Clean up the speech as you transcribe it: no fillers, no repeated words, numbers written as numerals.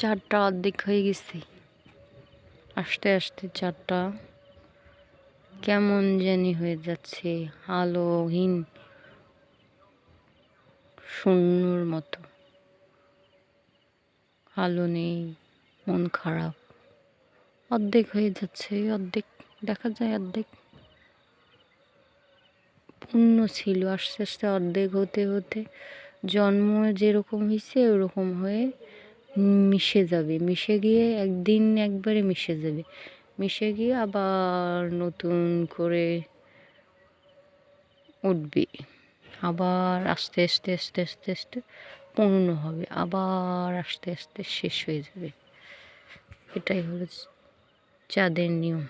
চারটা অর্ধেক হয়ে গেছে, আস্তে আস্তে চারটা কেমন জানি হয়ে যাচ্ছে, আলোহীন শূন্যর মতো। আলো নেই, মন খারাপ, অর্ধেক হয়ে যাচ্ছে, অর্ধেক দেখা যায়, অর্ধেক পূর্ণ ছিল, আস্তে আস্তে অর্ধেক হতে হতে জন্ম যেরকম হয়েছে ওরকম হয়ে মিশে যাবে, মিশে গিয়ে একদিন একবারে মিশে যাবে, মিশে গিয়ে আবার নতুন করে উঠবে, আবার আস্তে আস্তে আস্তে আস্তে আস্তে পূর্ণ হবে, আবার আস্তে আস্তে শেষ হয়ে যাবে। এটাই হলো চাঁদের নিয়ম।